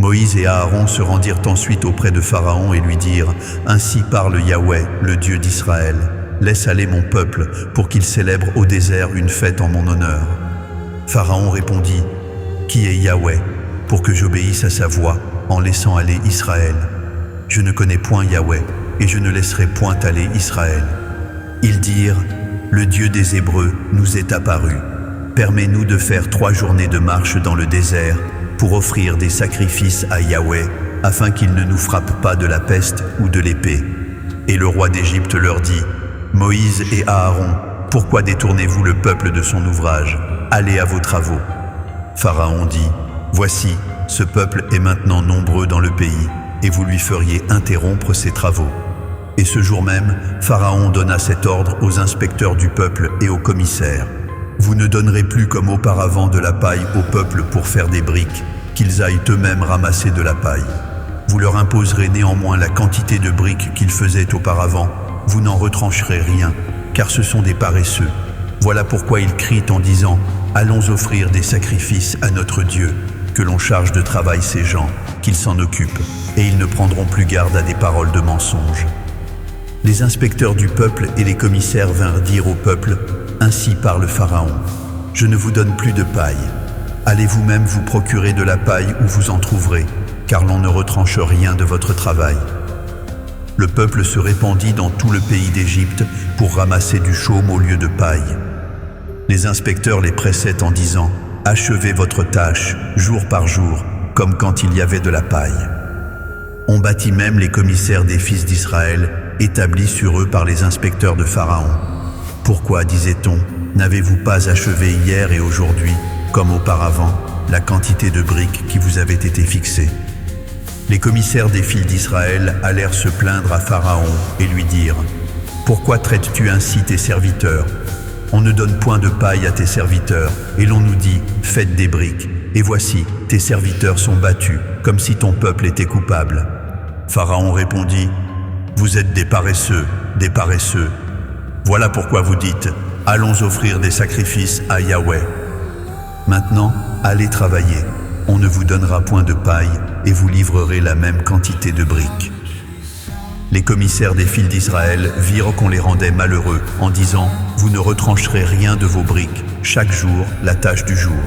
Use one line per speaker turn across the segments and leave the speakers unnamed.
Moïse et Aaron se rendirent ensuite auprès de Pharaon et lui dirent « Ainsi parle Yahweh, le Dieu d'Israël. Laisse aller mon peuple pour qu'il célèbre au désert une fête en mon honneur. » Pharaon répondit « Qui est Yahweh pour que j'obéisse à sa voix en laissant aller Israël? Je ne connais point Yahweh et je ne laisserai point aller Israël. » Ils dirent « Le Dieu des Hébreux nous est apparu. Permets-nous de faire 3 journées de marche dans le désert pour offrir des sacrifices à Yahweh, afin qu'il ne nous frappe pas de la peste ou de l'épée. » Et le roi d'Égypte leur dit « Moïse et Aaron, pourquoi détournez-vous le peuple de son ouvrage? Allez à vos travaux. » Pharaon dit « Voici, ce peuple est maintenant nombreux dans le pays, et vous lui feriez interrompre ses travaux. » Et ce jour même, Pharaon donna cet ordre aux inspecteurs du peuple et aux commissaires. Vous ne donnerez plus comme auparavant de la paille au peuple pour faire des briques, qu'ils aillent eux-mêmes ramasser de la paille. Vous leur imposerez néanmoins la quantité de briques qu'ils faisaient auparavant. Vous n'en retrancherez rien, car ce sont des paresseux. Voilà pourquoi ils crient en disant « Allons offrir des sacrifices à notre Dieu, que l'on charge de travail ces gens, qu'ils s'en occupent, et ils ne prendront plus garde à des paroles de mensonge. » Les inspecteurs du peuple et les commissaires vinrent dire au peuple « Ainsi parle Pharaon, je ne vous donne plus de paille. Allez vous-même vous procurer de la paille où vous en trouverez, car l'on ne retranche rien de votre travail. » Le peuple se répandit dans tout le pays d'Égypte pour ramasser du chaume au lieu de paille. Les inspecteurs les pressaient en disant « Achevez votre tâche, jour par jour, comme quand il y avait de la paille. » On battit même les commissaires des fils d'Israël, établis sur eux par les inspecteurs de Pharaon. « Pourquoi, disait-on, n'avez-vous pas achevé hier et aujourd'hui, comme auparavant, la quantité de briques qui vous avait été fixée ?» Les commissaires des fils d'Israël allèrent se plaindre à Pharaon et lui dirent « Pourquoi traites-tu ainsi tes serviteurs? On ne donne point de paille à tes serviteurs, et l'on nous dit « Faites des briques ». Et voici, tes serviteurs sont battus, comme si ton peuple était coupable. » Pharaon répondit « Vous êtes des paresseux, des paresseux. Voilà pourquoi vous dites « Allons offrir des sacrifices à Yahweh. » Maintenant, allez travailler. On ne vous donnera point de paille et vous livrerez la même quantité de briques. » Les commissaires des fils d'Israël virent qu'on les rendait malheureux en disant « Vous ne retrancherez rien de vos briques, chaque jour la tâche du jour. »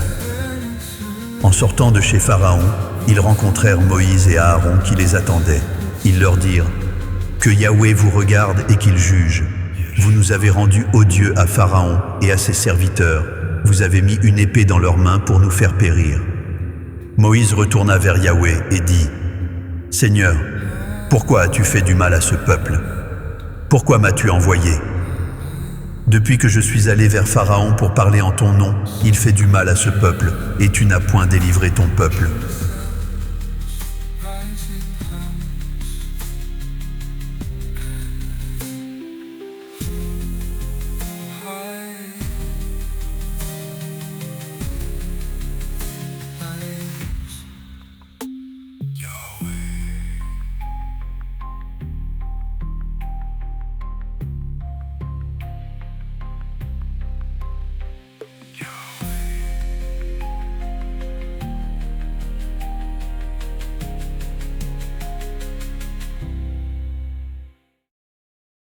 En sortant de chez Pharaon, ils rencontrèrent Moïse et Aaron qui les attendaient. Ils leur dirent « Que Yahweh vous regarde et qu'il juge. Vous nous avez rendus odieux à Pharaon et à ses serviteurs. Vous avez mis une épée dans leurs mains pour nous faire périr. » Moïse retourna vers Yahweh et dit « Seigneur, pourquoi as-tu fait du mal à ce peuple? Pourquoi m'as-tu envoyé? Depuis que je suis allé vers Pharaon pour parler en ton nom, il fait du mal à ce peuple, et tu n'as point délivré ton peuple.